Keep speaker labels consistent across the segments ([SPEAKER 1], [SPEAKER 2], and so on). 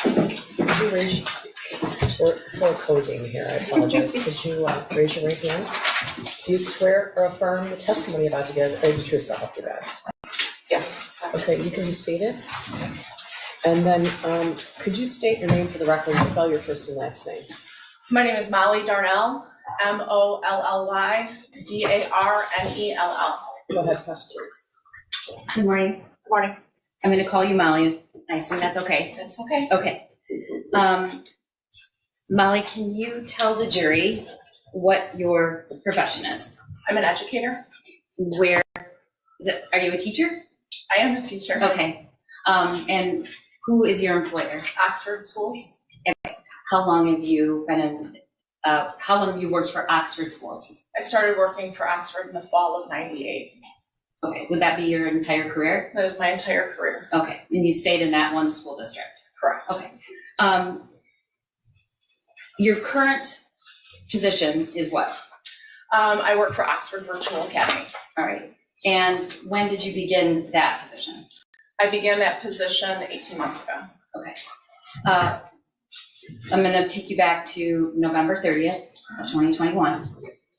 [SPEAKER 1] Could you raise, it's all cozy in here, I apologize. Could you raise your right hand? Do you swear or affirm the testimony you're about to give is the truth, so help you God?
[SPEAKER 2] Yes.
[SPEAKER 1] Okay, you can be seated. And then could you state your name for the record and spell your first and last name?
[SPEAKER 2] My name is Molly Darnell, Mollydarnell.
[SPEAKER 1] Go ahead, prosecutor.
[SPEAKER 3] Good morning.
[SPEAKER 2] Good morning.
[SPEAKER 3] I'm going to call you Molly. I assume that's okay.
[SPEAKER 2] That's okay.
[SPEAKER 3] Okay. Molly, can you tell the jury what your profession is?
[SPEAKER 2] I'm an educator.
[SPEAKER 3] Where is it? Are you a teacher?
[SPEAKER 2] I am a teacher.
[SPEAKER 3] Okay. And who is your employer?
[SPEAKER 2] Oxford Schools.
[SPEAKER 3] Okay. How long have you been in? How long have you worked for Oxford Schools?
[SPEAKER 2] I started working for Oxford in the fall of '98.
[SPEAKER 3] Okay. Would that be your entire career?
[SPEAKER 2] That is my entire career.
[SPEAKER 3] Okay. And you stayed in that one school district?
[SPEAKER 2] Correct.
[SPEAKER 3] Okay. Your current position is what?
[SPEAKER 2] I work for Oxford Virtual Academy.
[SPEAKER 3] All right. And when did you begin that position?
[SPEAKER 2] I began that position 18 months ago.
[SPEAKER 3] Okay. I'm going to take you back to November 30th of 2021.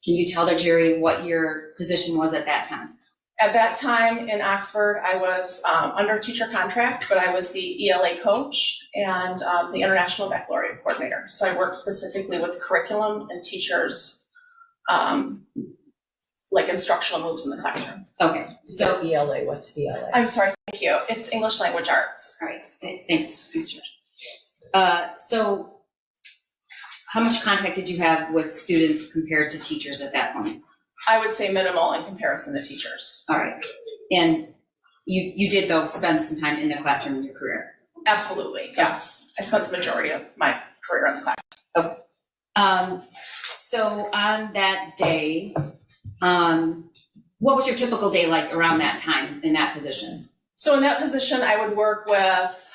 [SPEAKER 3] Can you tell the jury what your position was at that time?
[SPEAKER 2] At that time in Oxford, I was under teacher contract, but I was the ELA coach and the International Baccalaureate Coordinator. So I worked specifically with curriculum and teachers, like instructional moves in the classroom.
[SPEAKER 3] Okay.
[SPEAKER 1] So ELA, what's ELA?
[SPEAKER 2] I'm sorry, thank you. It's English Language Arts.
[SPEAKER 3] All right. Thanks, George. So how much contact did you have with students compared to teachers at that point?
[SPEAKER 2] I would say minimal in comparison to teachers.
[SPEAKER 3] All right. And you did, though, spend some time in the classroom in your career?
[SPEAKER 2] Absolutely, yes. I spent the majority of my career in the class.
[SPEAKER 3] Okay. So on that day, what was your typical day like around that time in that position?
[SPEAKER 2] So in that position, I would work with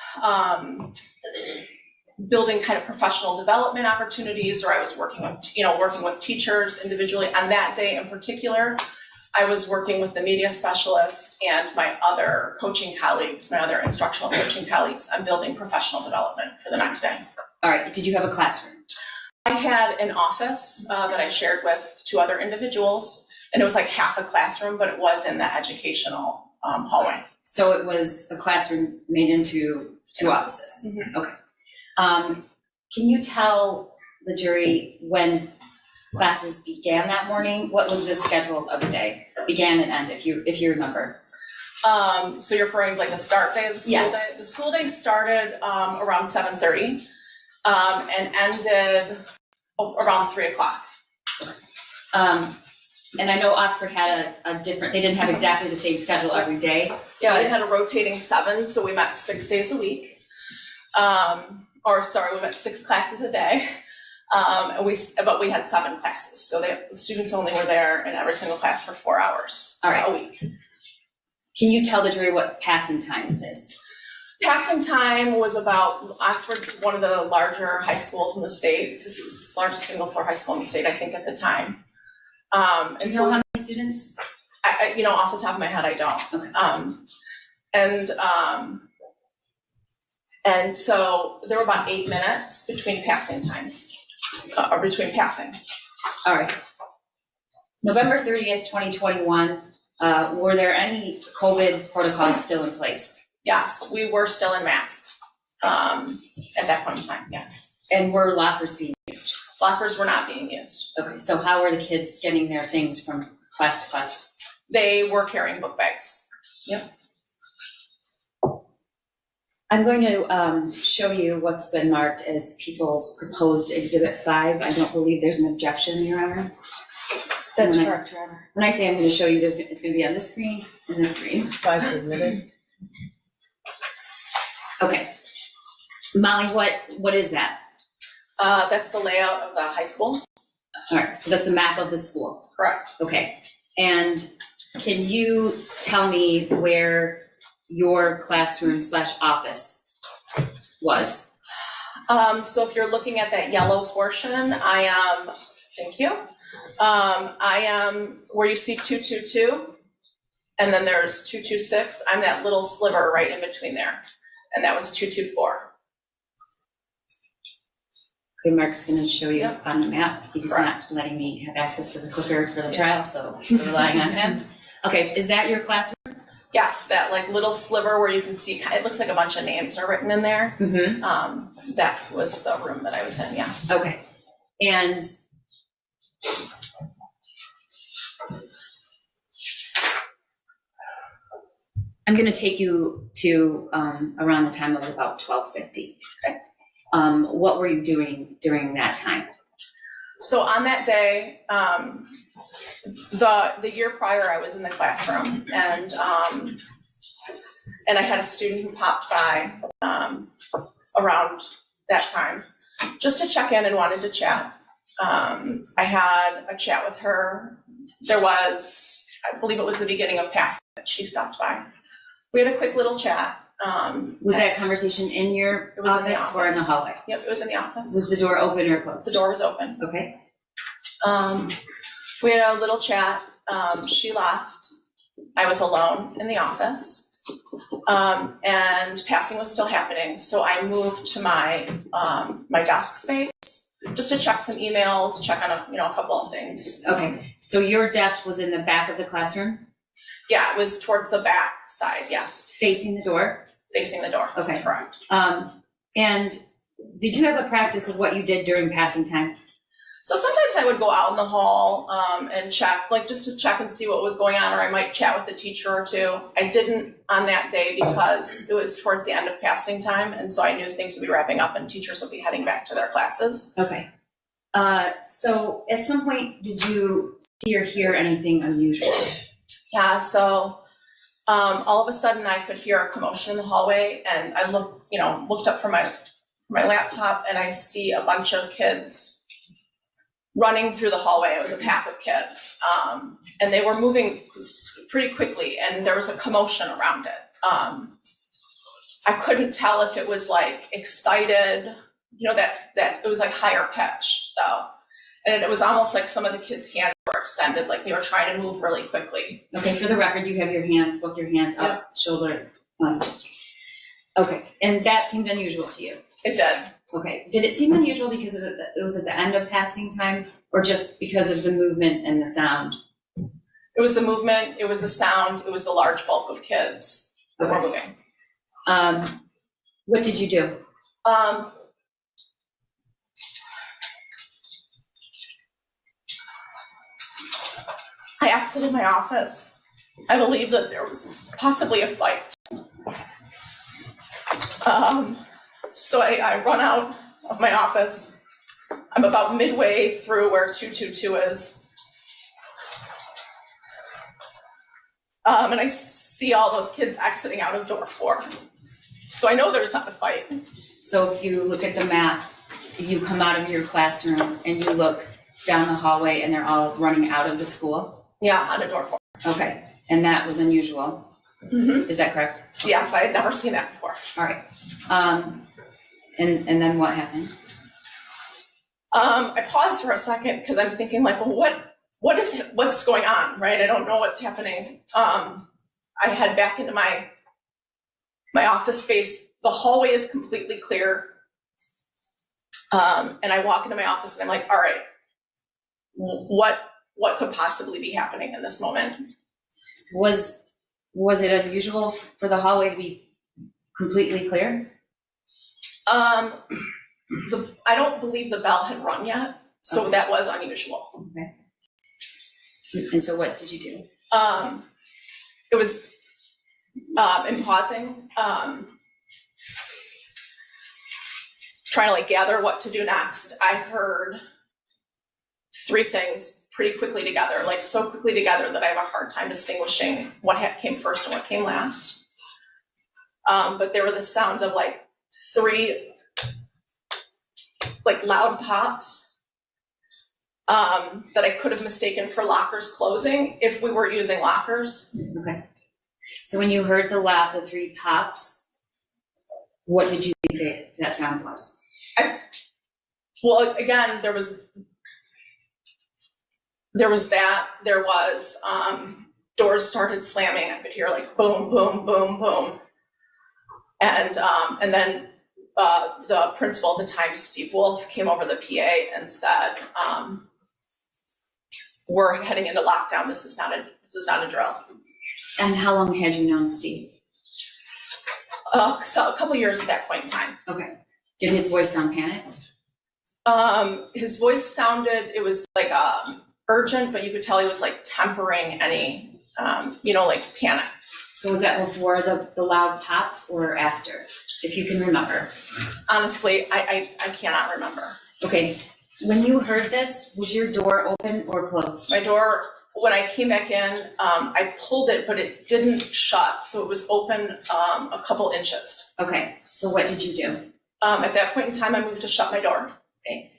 [SPEAKER 2] building kind of professional development opportunities, or I was working with teachers individually. On that day in particular, I was working with the media specialist and my other coaching colleagues, my other instructional coaching colleagues on building professional development for the next day.
[SPEAKER 3] All right. Did you have a classroom?
[SPEAKER 2] I had an office that I shared with two other individuals, and it was like half a classroom, but it was in the educational hallway.
[SPEAKER 3] So it was a classroom made into two offices.
[SPEAKER 2] Mm-hmm.
[SPEAKER 3] Okay. Can you tell the jury when classes began that morning? What was the schedule of the day? Began and end, if you remember.
[SPEAKER 2] So you're referring to like the start day of the school
[SPEAKER 3] Yes.
[SPEAKER 2] day? The school day started around 7:30 and ended around 3 o'clock.
[SPEAKER 3] And I know Oxford had a different, they didn't have exactly the same schedule every day.
[SPEAKER 2] Yeah, we had a rotating 7, so we met 6 days a week. We met 6 classes a day. But we had 7 classes, so the students only were there in every single class for 4 hours a week.
[SPEAKER 3] Can you tell the jury what passing time is?
[SPEAKER 2] Passing time was about, Oxford's one of the larger high schools in the state. It's the largest single floor high school in the state, I think, at the time.
[SPEAKER 3] Do you know how many students?
[SPEAKER 2] I off the top of my head, I don't.
[SPEAKER 3] Okay.
[SPEAKER 2] And so there were about 8 minutes between passing times, or between passing.
[SPEAKER 3] All right. November 30th, 2021, were there any COVID protocols still in place?
[SPEAKER 2] Yes, we were still in masks at that point in time, yes.
[SPEAKER 3] And were lockers being used?
[SPEAKER 2] Lockers were not being used.
[SPEAKER 3] Okay, so how were the kids getting their things from class to class?
[SPEAKER 2] They were carrying book bags. Yep.
[SPEAKER 3] I'm going to show you what's been marked as people's proposed Exhibit 5. I don't believe there's an objection, Your Honor.
[SPEAKER 2] That's correct, Your Honor.
[SPEAKER 3] When I say I'm going to show you, it's going to be on this screen and this screen.
[SPEAKER 1] 5 submitted.
[SPEAKER 3] Okay. Molly, what is that?
[SPEAKER 2] That's the layout of the high school.
[SPEAKER 3] All right, so that's a map of the school.
[SPEAKER 2] Correct.
[SPEAKER 3] Okay. And can you tell me where your classroom/office was?
[SPEAKER 2] So if you're looking at that yellow portion, I am, thank you. I am where you see 222, and then there's 226. I'm that little sliver right in between there. and that was 224.
[SPEAKER 3] Okay, Mark's gonna show you
[SPEAKER 2] Yep.
[SPEAKER 3] on the map. He's
[SPEAKER 2] Correct.
[SPEAKER 3] not letting me have access to the clicker for the trial, so we're relying on him. Okay, so is that your classroom?
[SPEAKER 2] Yes, that like little sliver where you can see, it looks like a bunch of names are written in there.
[SPEAKER 3] Mm-hmm.
[SPEAKER 2] That was the room that I was in, yes.
[SPEAKER 3] Okay, and I'm gonna take you to around the time of about 12:50.
[SPEAKER 2] Okay.
[SPEAKER 3] What were you doing during that time?
[SPEAKER 2] So on that day, the year prior, I was in the classroom, and I had a student who popped by around that time just to check in and wanted to chat. I had a chat with her. There was, I believe it was the beginning of passing that she stopped by. We had a quick little chat.
[SPEAKER 3] Was that conversation in your
[SPEAKER 2] It was in the
[SPEAKER 3] office or in the
[SPEAKER 2] office.
[SPEAKER 3] hallway?
[SPEAKER 2] Yep, it was in the office.
[SPEAKER 3] Was the door open or closed?
[SPEAKER 2] The door was open.
[SPEAKER 3] Okay.
[SPEAKER 2] We had a little chat. She left. I was alone in the office. And passing was still happening. So I moved to my my desk space just to check some emails, check on a couple of things.
[SPEAKER 3] Okay. So your desk was in the back of the classroom,
[SPEAKER 2] Yeah, it was towards the back side, yes,
[SPEAKER 3] facing the door?
[SPEAKER 2] facing the door.
[SPEAKER 3] Okay.
[SPEAKER 2] Correct.
[SPEAKER 3] And did you have a practice of what you did during passing time?
[SPEAKER 2] So sometimes I would go out in the hall and check, like just to check and see what was going on, or I might chat with a teacher or two. I didn't on that day because it was towards the end of passing time, and so I knew things would be wrapping up and teachers would be heading back to their classes.
[SPEAKER 3] Okay. So at some point, did you see or hear anything unusual?
[SPEAKER 2] Yeah, so all of a sudden I could hear a commotion in the hallway, and I looked up from my laptop, and I see a bunch of kids running through the hallway. It was a pack of kids, and they were moving pretty quickly, and there was a commotion around it. I couldn't tell if it was like excited, that it was like higher pitched though, and it was almost like some of the kids' hands were extended, like they were trying to move really quickly.
[SPEAKER 3] Okay, for the record, you have your hands, both your hands up, shoulder. Okay, and that seemed unusual to you?
[SPEAKER 2] It did.
[SPEAKER 3] Okay, did it seem unusual because it was at the end of passing time, or just because of the movement and the sound?
[SPEAKER 2] It was the movement, it was the sound, it was the large bulk of kids that were moving.
[SPEAKER 3] What did you do?
[SPEAKER 2] I exited my office. I believe that there was possibly a fight. So I run out of my office. I'm about midway through where 222 is. And I see all those kids exiting out of door 4. So I know there's not a fight.
[SPEAKER 3] So if you look at the map, you come out of your classroom and you look down the hallway and they're all running out of the school?
[SPEAKER 2] Yeah, on a door 4.
[SPEAKER 3] Okay, and that was unusual.
[SPEAKER 2] Mm-hmm.
[SPEAKER 3] Is that correct?
[SPEAKER 2] Yes, I had never seen that before.
[SPEAKER 3] All right. And then what happened?
[SPEAKER 2] I paused for a second because I'm thinking like, well, what's going on, right? I don't know what's happening. I head back into my office space. The hallway is completely clear. And I walk into my office and I'm like, all right, what could possibly be happening in this moment?
[SPEAKER 3] Was it unusual for the hallway to be completely clear?
[SPEAKER 2] I don't believe the bell had rung yet, so
[SPEAKER 3] Okay.
[SPEAKER 2] that was unusual.
[SPEAKER 3] Okay. And so what did you do?
[SPEAKER 2] It was in pausing, trying to like gather what to do next. I heard 3 things pretty quickly together, like so quickly together that I have a hard time distinguishing what came first and what came last. But there were the sound of like 3 like loud pops that I could have mistaken for lockers closing if we were using lockers.
[SPEAKER 3] Okay. So when you heard the 3 pops, what did you think that sound was?
[SPEAKER 2] Well, again, there was doors started slamming. I could hear like boom, boom, boom, boom. And then the principal at the time, Steve Wolf, came over the PA and said, we're heading into lockdown. This is not a drill.
[SPEAKER 3] And how long had you known Steve?
[SPEAKER 2] So a couple years at that point in time.
[SPEAKER 3] Okay. Did his voice sound panicked?
[SPEAKER 2] His voice sounded, it was like urgent, but you could tell he was like tempering any, like panic.
[SPEAKER 3] So was that before the loud pops or after, if you can remember?
[SPEAKER 2] Honestly, I cannot remember.
[SPEAKER 3] Okay. When you heard this, was your door open or closed?
[SPEAKER 2] My door, when I came back in, I pulled it, but it didn't shut. So it was open a couple inches.
[SPEAKER 3] Okay. So what did you do?
[SPEAKER 2] At that point in time, I moved to shut my door.
[SPEAKER 3] Okay.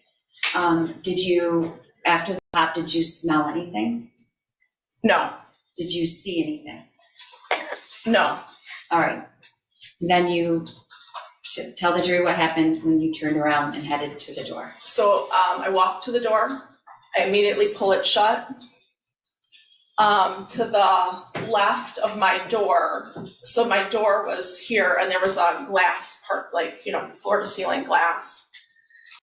[SPEAKER 3] Did you, after the pop, did you smell anything?
[SPEAKER 2] No.
[SPEAKER 3] Did you see anything?
[SPEAKER 2] No.
[SPEAKER 3] All right. Then you tell the jury what happened when you turned around and headed to the door.
[SPEAKER 2] So I walked to the door. I immediately pull it shut. To the left of my door, so my door was here, and there was a glass part, floor to ceiling glass.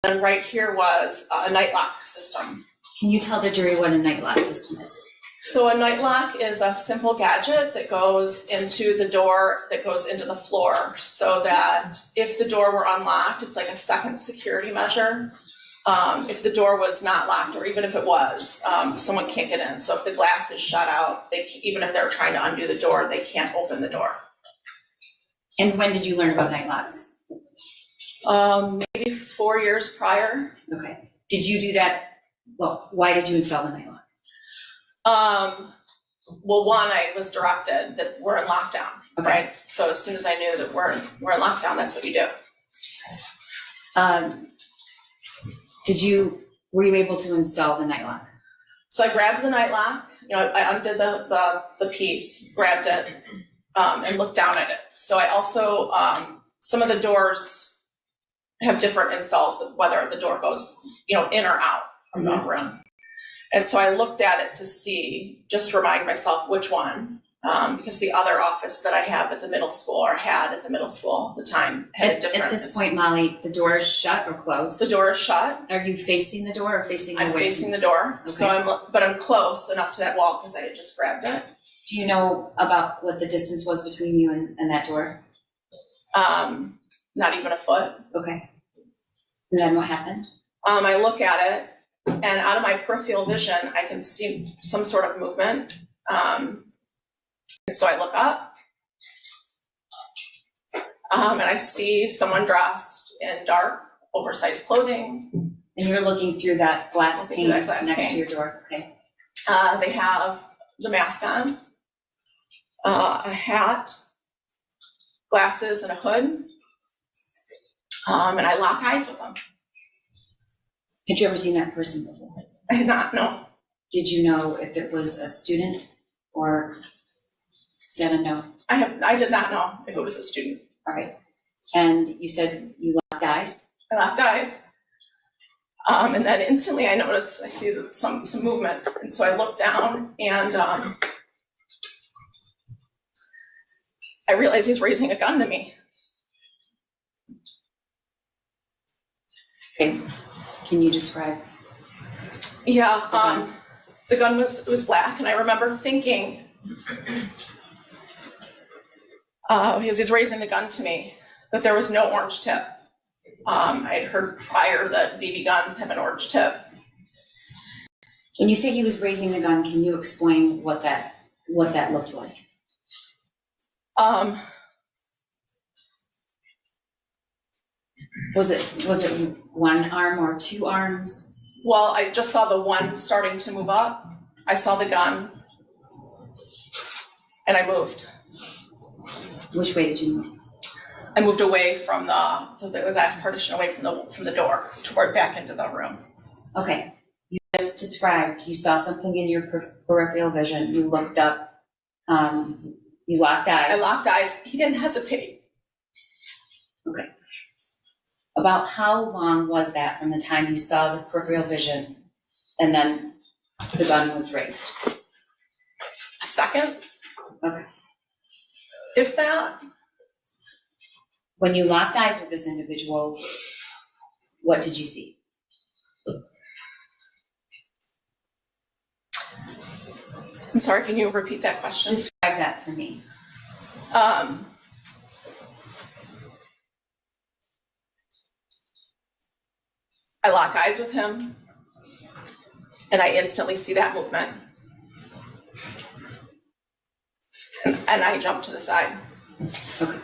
[SPEAKER 2] And right here was a night lock system.
[SPEAKER 3] Can you tell the jury what a night lock system is?
[SPEAKER 2] So a night lock is a simple gadget that goes into the door that goes into the floor, so that if the door were unlocked, it's like a second security measure. If the door was not locked, or even if it was, someone can't get in. So if the glass is shut out, even if they're trying to undo the door, they can't open the door.
[SPEAKER 3] And when did you learn about night locks?
[SPEAKER 2] Maybe 4 years prior.
[SPEAKER 3] Okay. Did you do that? Well, why did you install the night lock?
[SPEAKER 2] Well, one, I was directed that we're in lockdown,
[SPEAKER 3] Okay.
[SPEAKER 2] right? So as soon as I knew that we're in lockdown, that's what you do.
[SPEAKER 3] Were you able to install the night lock?
[SPEAKER 2] So I grabbed the night lock, I undid the piece, grabbed it, and looked down at it. So I also, some of the doors have different installs, whether the door goes, in or out from the room. And so I looked at it to see, just to remind myself which one, because the other office that I have at the middle school, or had at the middle school at the time, had different.
[SPEAKER 3] At this point, Molly, the door is shut or closed?
[SPEAKER 2] The door is shut.
[SPEAKER 3] Are you facing the door or facing away?
[SPEAKER 2] I'm facing the door,
[SPEAKER 3] Okay.
[SPEAKER 2] so I'm close enough to that wall because I had just grabbed it.
[SPEAKER 3] Do you know about what the distance was between you and that door?
[SPEAKER 2] Not even a foot.
[SPEAKER 3] Okay. And then what happened?
[SPEAKER 2] I look at it, and out of my peripheral vision, I can see some sort of movement. And so I look up, and I see someone dressed in dark, oversized clothing.
[SPEAKER 3] And you're looking through that glass pane
[SPEAKER 2] glass
[SPEAKER 3] next
[SPEAKER 2] pane.
[SPEAKER 3] to your door. Okay.
[SPEAKER 2] They have the mask on, a hat, glasses, and a hood. And I lock eyes with them.
[SPEAKER 3] Had you ever seen that person before?
[SPEAKER 2] I did not know.
[SPEAKER 3] Did you know if it was a student or is that a no?
[SPEAKER 2] I did not know if it was a student.
[SPEAKER 3] All right. And you said you locked eyes?
[SPEAKER 2] I locked eyes. And then instantly I see some movement. And so I look down, and I realize he's raising a gun to me.
[SPEAKER 3] Okay. Can you describe?
[SPEAKER 2] Yeah, the gun was black, and I remember thinking, because he's raising the gun to me, that there was no orange tip. I had heard prior that BB guns have an orange tip.
[SPEAKER 3] When you say he was raising the gun, can you explain what that looked like? Was it one arm or two arms?
[SPEAKER 2] Well, I just saw the one starting to move up. I saw the gun, and I moved.
[SPEAKER 3] Which way did you move?
[SPEAKER 2] I moved away from the glass partition, away from the door, toward back into the room.
[SPEAKER 3] Okay. You just described you saw something in your peripheral vision. You looked up. You locked eyes.
[SPEAKER 2] I locked eyes. He didn't hesitate.
[SPEAKER 3] Okay. About how long was that from the time you saw the peripheral vision and then the gun was raised?
[SPEAKER 2] A second,
[SPEAKER 3] Okay.
[SPEAKER 2] if that.
[SPEAKER 3] When you locked eyes with this individual, what did you see?
[SPEAKER 2] I'm sorry, can you repeat that question?
[SPEAKER 3] Describe that for me.
[SPEAKER 2] I lock eyes with him, and I instantly see that movement. And I jump to the side.
[SPEAKER 3] Okay.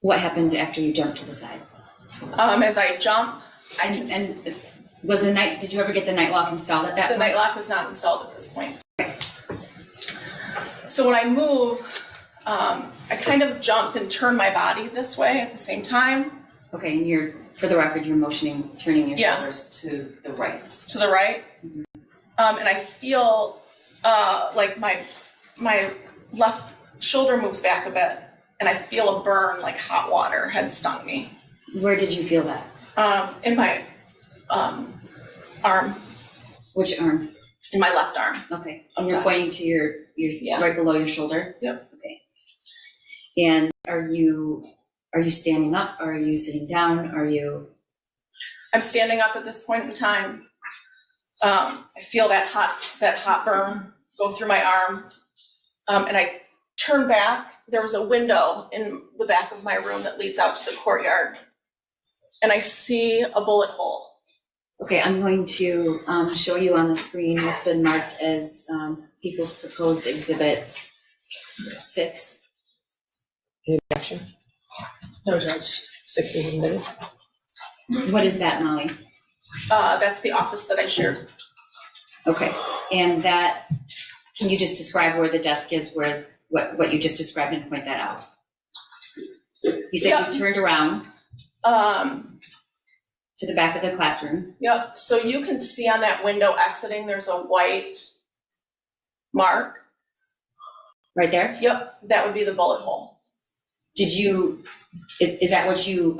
[SPEAKER 3] What happened after you jumped to the side?
[SPEAKER 2] As I jump,
[SPEAKER 3] And was did you ever get the night lock installed at that
[SPEAKER 2] the
[SPEAKER 3] point?
[SPEAKER 2] night lock is not installed at this point. So when I move, I kind of jump and turn my body this way at the same time.
[SPEAKER 3] Okay, and for the record, you're motioning, turning your
[SPEAKER 2] Yeah.
[SPEAKER 3] shoulders to the right.
[SPEAKER 2] To the right.
[SPEAKER 3] Mm-hmm.
[SPEAKER 2] And I feel like my left shoulder moves back a bit, and I feel a burn like hot water had stung me.
[SPEAKER 3] Where did you feel that?
[SPEAKER 2] In my arm,
[SPEAKER 3] Which arm?
[SPEAKER 2] in my left arm.
[SPEAKER 3] Okay, and you're pointing to your
[SPEAKER 2] Yeah.
[SPEAKER 3] right below your shoulder?
[SPEAKER 2] Yep.
[SPEAKER 3] Okay. And are you standing up? Are you sitting down?
[SPEAKER 2] I'm standing up at this point in time. I feel that hot burn go through my arm, and I turn back. There was a window in the back of my room that leads out to the courtyard, and I see a bullet hole.
[SPEAKER 3] Okay, I'm going to show you on the screen what's been marked as People's Proposed Exhibit 6.
[SPEAKER 1] Any action? No, Judge. 6 is admitted.
[SPEAKER 3] What is that, Molly?
[SPEAKER 2] That's the office that I shared.
[SPEAKER 3] Okay, and can you just describe where the desk is, what you just described, and point that out? You said
[SPEAKER 2] Yep.
[SPEAKER 3] you turned around to the back of the classroom.
[SPEAKER 2] Yep, so you can see on that window exiting, there's a white mark.
[SPEAKER 3] Right there?
[SPEAKER 2] Yep, that would be the bullet hole.
[SPEAKER 3] Is that what you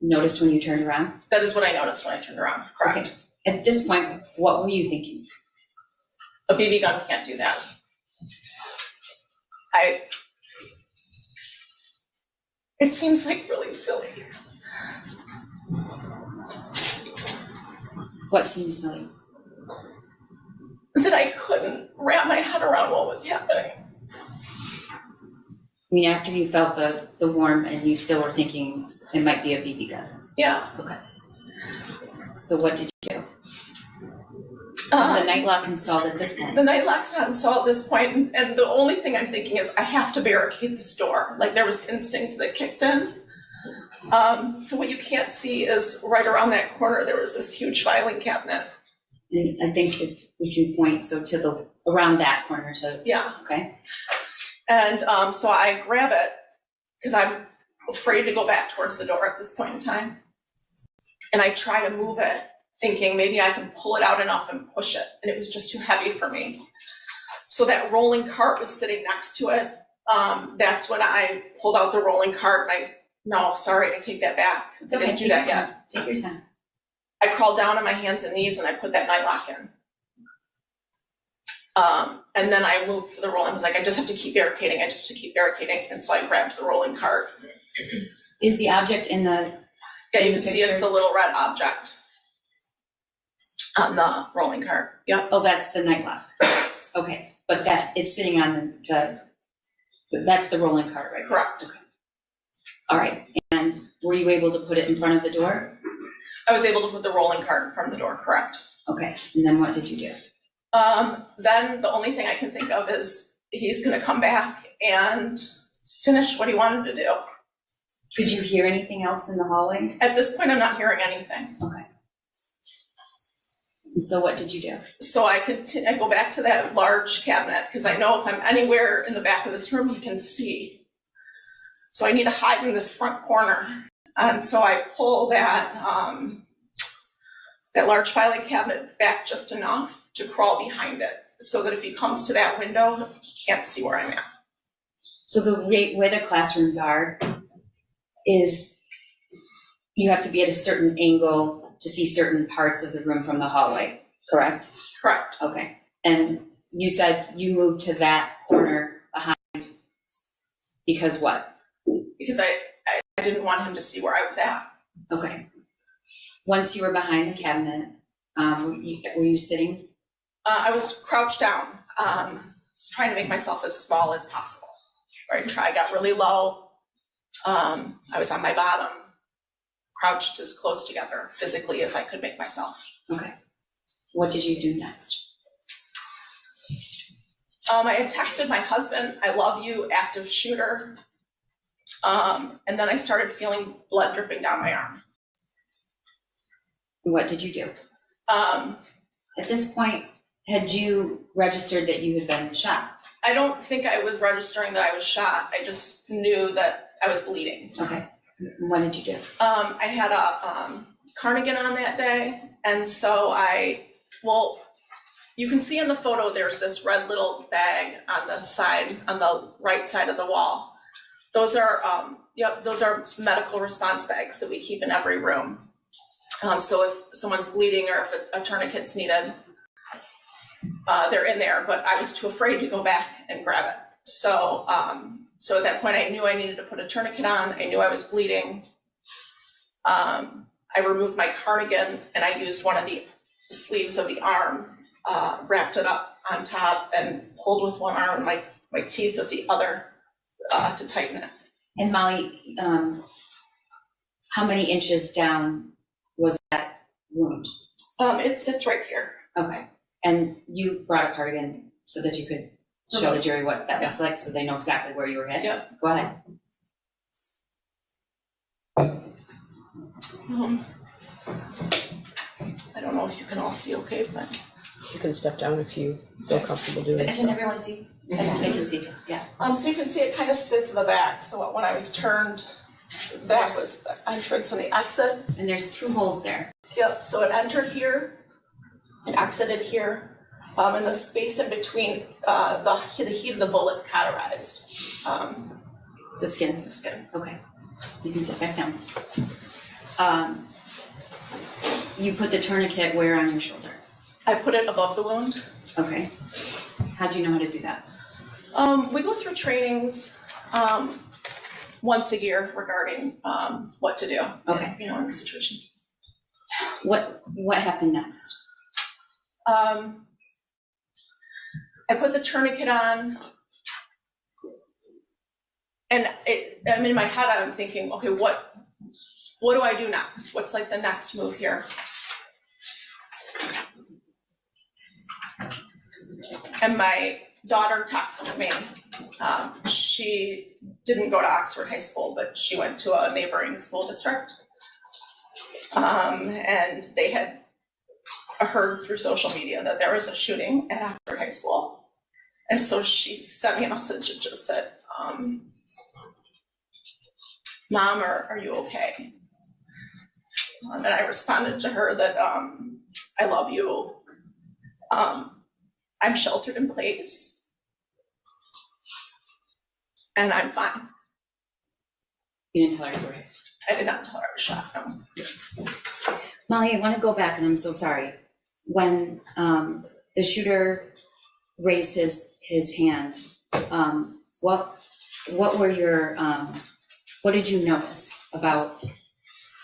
[SPEAKER 3] noticed when you turned around?
[SPEAKER 2] That is what I noticed when I turned around, correct.
[SPEAKER 3] Okay. At this point, what were you thinking?
[SPEAKER 2] A BB gun can't do that. It seems like really silly.
[SPEAKER 3] What seems silly?
[SPEAKER 2] That I couldn't wrap my head around what was happening.
[SPEAKER 3] I mean, after you felt the warmth and you still were thinking it might be a BB gun.
[SPEAKER 2] Yeah.
[SPEAKER 3] Okay. So what did you do? Is the night lock installed at this point?
[SPEAKER 2] The night lock's not installed at this point, and the only thing I'm thinking is I have to barricade this door. Like there was instinct that kicked in. So what you can't see is right around that corner there was this huge filing cabinet.
[SPEAKER 3] And I think if we can point to around that corner to.
[SPEAKER 2] Yeah.
[SPEAKER 3] Okay.
[SPEAKER 2] And so I grab it because I'm afraid to go back towards the door at this point in time. And I try to move it, thinking maybe I can pull it out enough and push it. And it was just too heavy for me. So that rolling cart was sitting next to it. That's when I pulled out the rolling cart and no, sorry, I take that back. I didn't do that yet.
[SPEAKER 3] Take your time.
[SPEAKER 2] I crawled down on my hands and knees and I put that night lock in. And then I moved for the rolling. I was like, I just have to keep barricading. And so I grabbed the rolling cart.
[SPEAKER 3] Is the object in the?
[SPEAKER 2] Yeah, you can see it's the little red object on the rolling cart. Yep.
[SPEAKER 3] Oh, that's the night lock. Okay, but it's sitting on that's the rolling cart, right?
[SPEAKER 2] Correct.
[SPEAKER 3] Okay. All right, and were you able to put it in front of the door?
[SPEAKER 2] I was able to put the rolling cart in front of the door, correct.
[SPEAKER 3] Okay, and then what did you do?
[SPEAKER 2] Then the only thing I can think of is he's gonna come back and finish what he wanted to do.
[SPEAKER 3] Could you hear anything else in the hallway?
[SPEAKER 2] At this point, I'm not hearing anything.
[SPEAKER 3] Okay. And so what did you do?
[SPEAKER 2] So I go back to that large cabinet because I know if I'm anywhere in the back of this room, you can see. So I need to hide in this front corner. And so I pull that large filing cabinet back just enough to crawl behind it so that if he comes to that window, he can't see where I'm at.
[SPEAKER 3] So the way the classrooms are is you have to be at a certain angle to see certain parts of the room from the hallway, correct?
[SPEAKER 2] Correct.
[SPEAKER 3] Okay. And you said you moved to that corner behind because what?
[SPEAKER 2] Because I didn't want him to see where I was at.
[SPEAKER 3] Okay. Once you were behind the cabinet, were you sitting?
[SPEAKER 2] I was crouched down. I was trying to make myself as small as possible. Right? I got really low. I was on my bottom, crouched as close together physically as I could make myself.
[SPEAKER 3] Okay. What did you do next?
[SPEAKER 2] I had texted my husband, "I love you, active shooter." And then I started feeling blood dripping down my arm.
[SPEAKER 3] What did you do? At this point, had you registered that you had been shot?
[SPEAKER 2] I don't think I was registering that I was shot. I just knew that I was bleeding.
[SPEAKER 3] Okay. What did you do?
[SPEAKER 2] I had a cardigan on that day, and so you can see in the photo there's this red little bag on the side, on the right side of the wall. Those are medical response bags that we keep in every room. So if someone's bleeding or if a tourniquet's needed, they're in there, but I was too afraid to go back and grab it. So at that point I knew I needed to put a tourniquet on. I knew I was bleeding. I removed my cardigan and I used one of the sleeves of the arm, wrapped it up on top and pulled with one arm, my teeth with the other, to tighten it.
[SPEAKER 3] And Molly, how many inches down was that wound?
[SPEAKER 2] It sits right here.
[SPEAKER 3] Okay. And you brought a cardigan so that you could show the jury what that looks like, so they know exactly where you were hit?
[SPEAKER 2] Yep.
[SPEAKER 3] Go ahead.
[SPEAKER 2] I don't know if you can all see okay, but.
[SPEAKER 1] You can step down if you feel comfortable doing
[SPEAKER 3] Can
[SPEAKER 1] so.
[SPEAKER 3] everyone see? I just make it see. Yeah.
[SPEAKER 2] So you can see it kind of sits in the back. So when I was turned, that was the entrance and the exit.
[SPEAKER 3] And there's 2 holes there.
[SPEAKER 2] Yep, so it entered here, it exited here, and the space in between, the heat of the bullet cauterized
[SPEAKER 3] The skin.
[SPEAKER 2] the skin.
[SPEAKER 3] Okay. You can sit back down. You put the tourniquet where on your shoulder?
[SPEAKER 2] I put it above the wound.
[SPEAKER 3] Okay. How do you know how to do that?
[SPEAKER 2] We go through trainings once a year regarding what to do.
[SPEAKER 3] Okay.
[SPEAKER 2] In the situation.
[SPEAKER 3] What happened next?
[SPEAKER 2] I put the tourniquet on, and I'm in my head. I'm thinking, okay, what do I do next? What's like the next move here? And my daughter texts me. She didn't go to Oxford High School, but she went to a neighboring school district. And they had heard through social media that there was a shooting at Oxford High School. And so she sent me a message that just said, "Mom, are you okay?" And I responded to her that I love you. I'm sheltered in place. And I'm fine.
[SPEAKER 3] You didn't tell her you were hit.
[SPEAKER 2] I did not tell her I was shot, no.
[SPEAKER 3] Molly, I want to go back, and I'm so sorry. When the shooter raised his hand, what were your what did you notice about,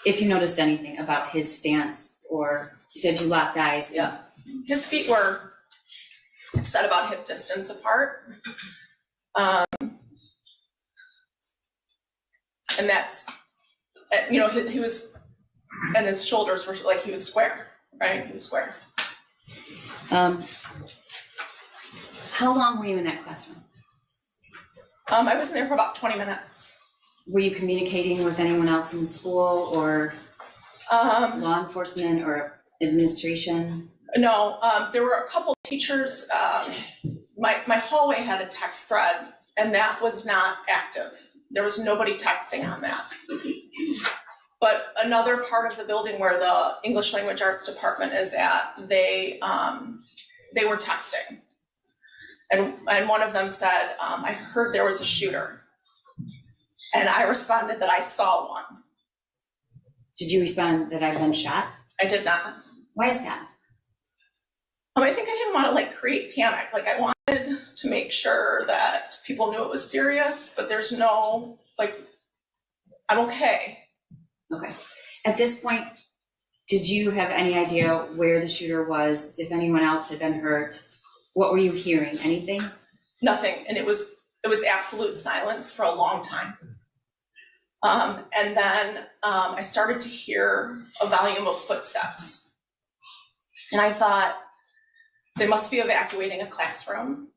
[SPEAKER 3] if you noticed anything about his stance, or you said you locked eyes?
[SPEAKER 2] Yeah. His feet were set about hip distance apart. And that's, he was, and his shoulders were like, he was square, right? He was square.
[SPEAKER 3] How long were you in that classroom?
[SPEAKER 2] I was in there for about 20 minutes.
[SPEAKER 3] Were you communicating with anyone else in the school, or law enforcement or administration?
[SPEAKER 2] No, there were a couple teachers. My hallway had a text thread, and that was not active. There was nobody texting on that. But another part of the building where the English Language Arts Department is at, they were texting. And one of them said, I heard there was a shooter. And I responded that I saw one.
[SPEAKER 3] Did you respond that I've been shot?
[SPEAKER 2] I did not.
[SPEAKER 3] Why is that?
[SPEAKER 2] I think I didn't want to like create panic. Like I wanted to make sure that people knew it was serious, but there's no, like, I'm okay.
[SPEAKER 3] Okay. At this point, did you have any idea where the shooter was, if anyone else had been hurt? What were you hearing? Anything?
[SPEAKER 2] Nothing. And it was absolute silence for a long time. And then I started to hear a volume of footsteps. And I thought, they must be evacuating a classroom.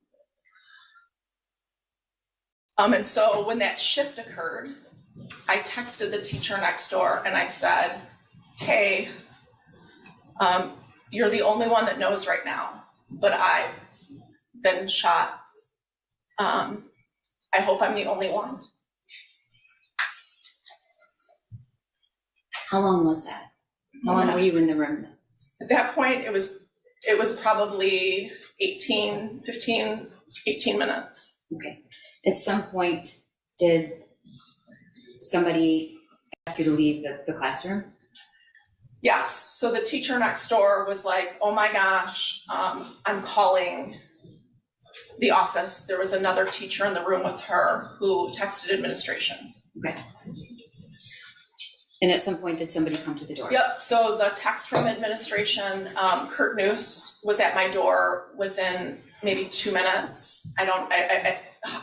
[SPEAKER 2] And so when that shift occurred, I texted the teacher next door and I said, hey, you're the only one that knows right now, but I've been shot. I hope I'm the only one.
[SPEAKER 3] How long was that? How long were you in the room?
[SPEAKER 2] At that point, it was probably 18 minutes.
[SPEAKER 3] Okay. At some point, did somebody ask you to leave the classroom?
[SPEAKER 2] Yes. So the teacher next door was like, oh my gosh, I'm calling the office. There was another teacher in the room with her who texted administration.
[SPEAKER 3] Okay. And at some point, did somebody come to the door?
[SPEAKER 2] Yep. So the text from administration, Kurt Noose was at my door within maybe 2 minutes.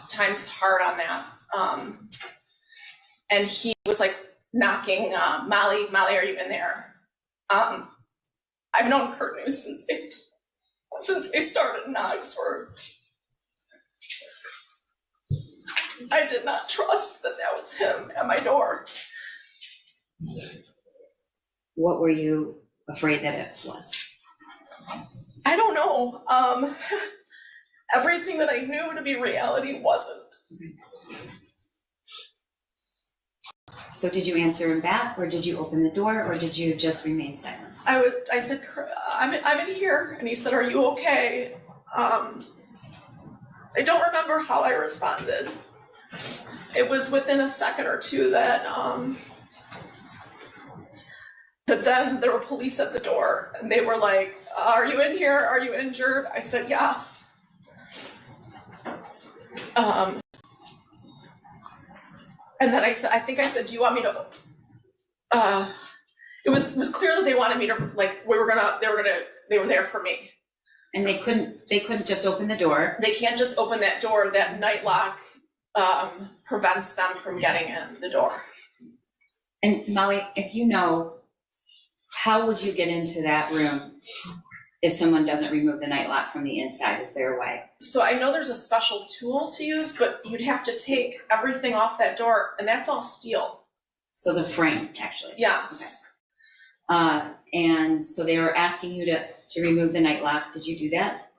[SPEAKER 2] Time's hard on that. And he was like knocking, Molly, are you in there? I've known Kurt Noose since they started in Oxford. I did not trust that was him at my door.
[SPEAKER 3] What were you afraid that it was?
[SPEAKER 2] I don't know. Everything that I knew to be reality wasn't.
[SPEAKER 3] So did you answer him back, or did you open the door, or did you just remain silent?
[SPEAKER 2] I said, I'm in here, and he said, are you okay? I don't remember how I responded. It was within a second or two that then there were police at the door, and they were like, are you in here? Are you injured? I said, yes. And then I said, do you want me to, it was clear that they wanted me to, like, they were there for me.
[SPEAKER 3] And they couldn't just open the door.
[SPEAKER 2] They can't just open that door. That night lock prevents them from getting in the door.
[SPEAKER 3] And Molly, if you know, how would you get into that room if someone doesn't remove the night lock from the inside? Is there a way?
[SPEAKER 2] So I know there's a special tool to use, but you'd have to take everything off that door, and that's all steel.
[SPEAKER 3] So the frame, actually.
[SPEAKER 2] Yes.
[SPEAKER 3] Okay. And so they were asking you to remove the night lock. Did you do that?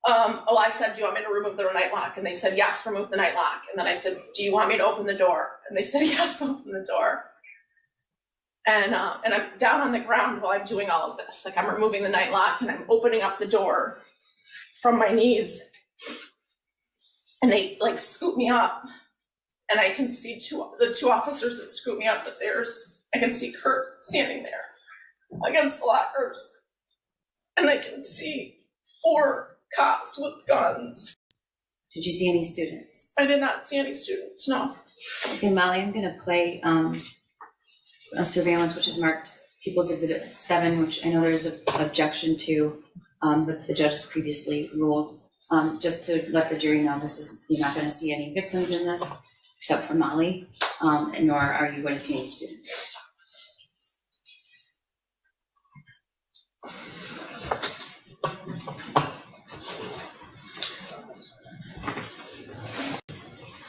[SPEAKER 2] I said, do you want me to remove the night lock? And they said, yes, remove the night lock. And then I said, do you want me to open the door? And they said, yes, open the door. And I'm down on the ground while I'm doing all of this. Like, I'm removing the night lock and I'm opening up the door from my knees. And they like scoop me up, and I can see the two officers that scoop me up, but I can see Kurt standing there against the lockers. And I can see 4 cops with guns.
[SPEAKER 3] Did you see any students?
[SPEAKER 2] I did not see any students, no.
[SPEAKER 3] Okay, Molly, I'm gonna play a surveillance, which is marked People's Exhibit 7, which I know there's an objection to, but the judge has previously ruled. Just to let the jury know, you're not gonna see any victims in this, except for Molly, nor are you going to see any students.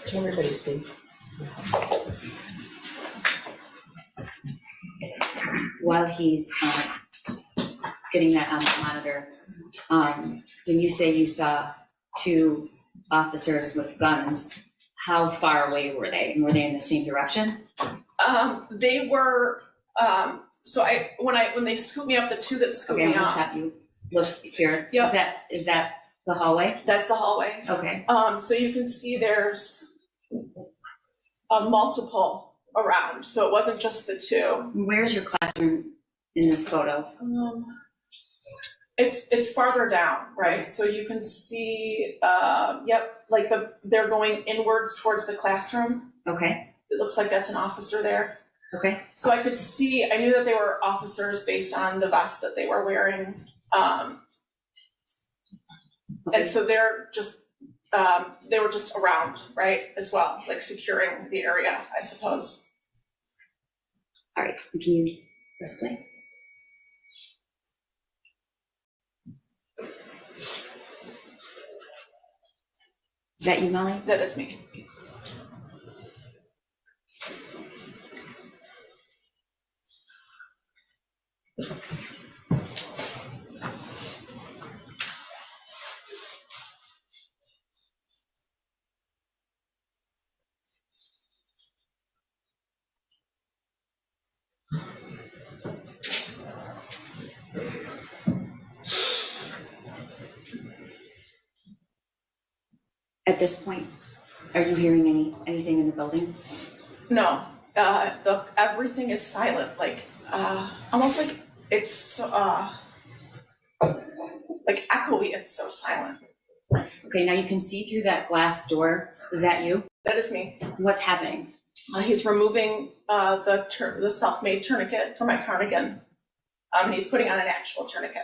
[SPEAKER 1] Can everybody see?
[SPEAKER 3] While he's getting that on the monitor, when you say you saw 2 officers with guns, how far away were they? And were they in the same direction?
[SPEAKER 2] They were. When they scooped me up, the 2 that scooped me
[SPEAKER 3] I'm gonna
[SPEAKER 2] up.
[SPEAKER 3] stop you. Look here.
[SPEAKER 2] Yep.
[SPEAKER 3] Is that the hallway?
[SPEAKER 2] That's the hallway.
[SPEAKER 3] Okay.
[SPEAKER 2] So you can see there's multiple around. So it wasn't just the 2.
[SPEAKER 3] Where's your classroom in this photo?
[SPEAKER 2] It's farther down, right? So you can see, like they're going inwards towards the classroom.
[SPEAKER 3] Okay,
[SPEAKER 2] It looks like that's an officer there.
[SPEAKER 3] okay,
[SPEAKER 2] So I knew that they were officers based on the vests that they were wearing. And so they were just around, right, as well, like securing the area, I suppose.
[SPEAKER 3] all right, can you press play? Is that you, Molly?
[SPEAKER 2] That is me.
[SPEAKER 3] At this point, are you hearing anything in the building?
[SPEAKER 2] No, everything is silent, like almost like it's like echoey. It's so silent.
[SPEAKER 3] Okay, now you can see through that glass door. Is that you?
[SPEAKER 2] That is me.
[SPEAKER 3] What's happening?
[SPEAKER 2] He's removing the self-made tourniquet from my cardigan. He's putting on an actual tourniquet.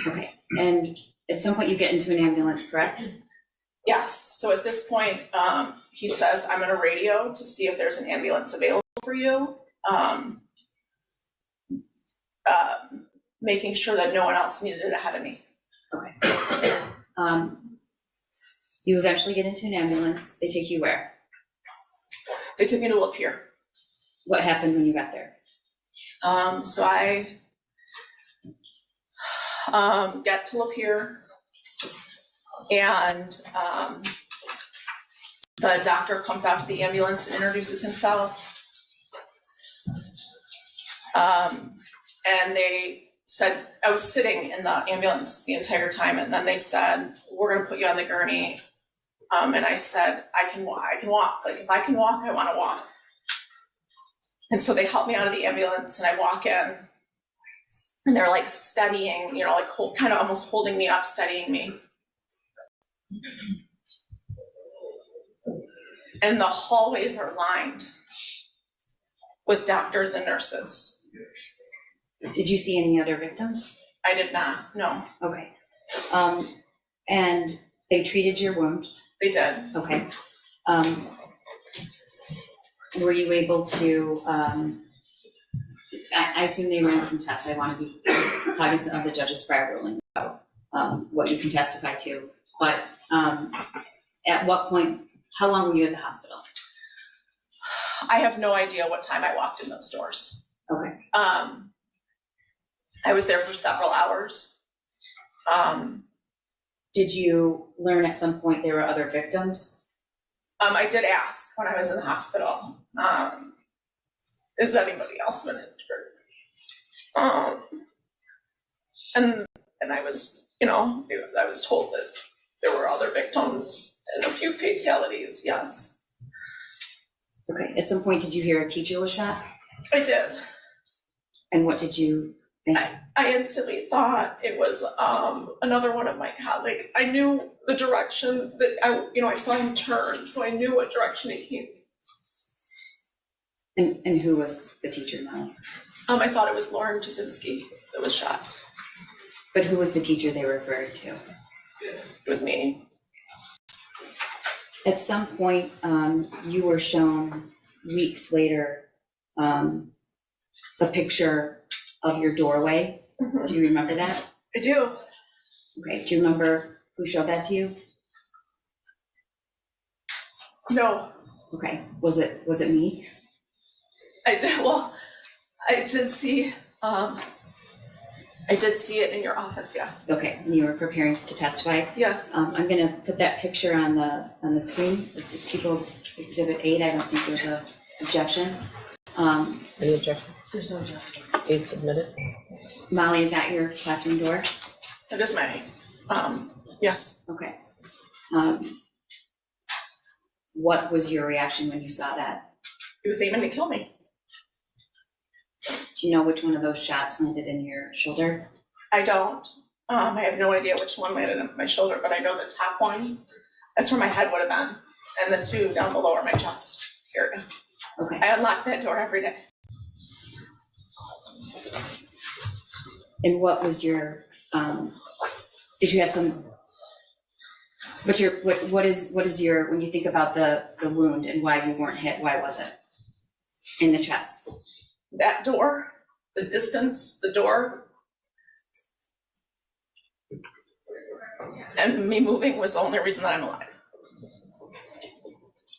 [SPEAKER 3] Okay, and at some point you get into an ambulance, correct?
[SPEAKER 2] Yes. So at this point, he says, "I'm going to radio to see if there's an ambulance available for you." Making sure that no one else needed it ahead of me.
[SPEAKER 3] Okay. You eventually get into an ambulance. They take you where?
[SPEAKER 2] They took me to Lapeer.
[SPEAKER 3] What happened when you got there?
[SPEAKER 2] So I get to Lapeer, and the doctor comes out to the ambulance and introduces himself. And they said, I was sitting in the ambulance the entire time, and then they said, "We're going to put you on the gurney." And I said, I can walk. Like, if I can walk, I want to walk. And so they helped me out of the ambulance, and I walk in, and they're like steadying, like kind of almost holding me up, steadying me. And the hallways are lined with doctors and nurses.
[SPEAKER 3] Did you see any other victims?
[SPEAKER 2] I did not, no.
[SPEAKER 3] Okay. And they treated your wound?
[SPEAKER 2] They did.
[SPEAKER 3] Okay. Were you able to, I assume they ran some tests. I want to be cognizant of the judge's prior ruling about what you can testify to. But at what point, how long were you at the hospital?
[SPEAKER 2] I have no idea what time I walked in those doors.
[SPEAKER 3] Okay.
[SPEAKER 2] I was there for several hours.
[SPEAKER 3] Did you learn at some point there were other victims?
[SPEAKER 2] I did ask when I was in the hospital, is anybody else been injured? And I was, I was told that there were other victims and a few fatalities, yes.
[SPEAKER 3] Okay, at some point did you hear a teacher was shot?
[SPEAKER 2] I did.
[SPEAKER 3] And what did you think?
[SPEAKER 2] I instantly thought it was another one of my colleagues. I knew the direction that I saw him turn, so I knew what direction he came.
[SPEAKER 3] And who was the teacher now?
[SPEAKER 2] I thought it was Lauren Jasinski that was shot.
[SPEAKER 3] But who was the teacher they were referring to?
[SPEAKER 2] It was me.
[SPEAKER 3] At some point, you were shown weeks later a picture of your doorway.
[SPEAKER 2] Mm-hmm.
[SPEAKER 3] Do you remember that?
[SPEAKER 2] I do.
[SPEAKER 3] Okay. Do you remember who showed that to you?
[SPEAKER 2] No.
[SPEAKER 3] Okay. Was it me?
[SPEAKER 2] I did. Well, I did see. I did see it in your office. Yes.
[SPEAKER 3] Okay. And you were preparing to testify.
[SPEAKER 2] Yes.
[SPEAKER 3] I'm going to put that picture on the screen. It's People's Exhibit 8. I don't think there's a objection.
[SPEAKER 1] Any objection?
[SPEAKER 3] There's no objection.
[SPEAKER 1] 8 submitted.
[SPEAKER 3] Molly, is that your classroom door?
[SPEAKER 2] That is my. Yes.
[SPEAKER 3] Okay. What was your reaction when you saw that?
[SPEAKER 2] He was aiming to kill me.
[SPEAKER 3] Do you know which one of those shots landed in your shoulder?
[SPEAKER 2] I don't. I have no idea which one landed on my shoulder, but I know the top one, that's where my head would have been. And the two down below are my chest area.
[SPEAKER 3] Okay.
[SPEAKER 2] I unlock that door every day.
[SPEAKER 3] And what was your, did you have some, what is your, when you think about the wound and why you weren't hit, why was it in the chest?
[SPEAKER 2] That door, the distance, the door, and me moving was the only reason that I'm alive.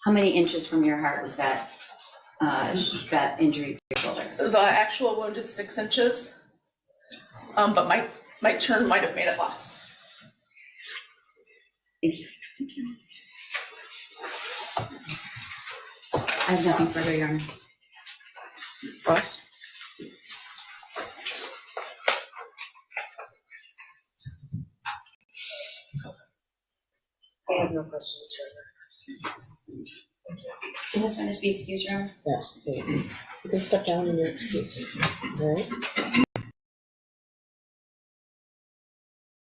[SPEAKER 3] How many inches from your heart was that, that injury to your shoulder?
[SPEAKER 2] The actual wound is 6 inches, but my turn might have made it less.
[SPEAKER 3] Thank you. I have nothing further, Your Honor.
[SPEAKER 1] Ross? I have no questions further.
[SPEAKER 3] Can this witness be excused, Your Honor?
[SPEAKER 1] Yes, please. You can step down and you're excused. All right?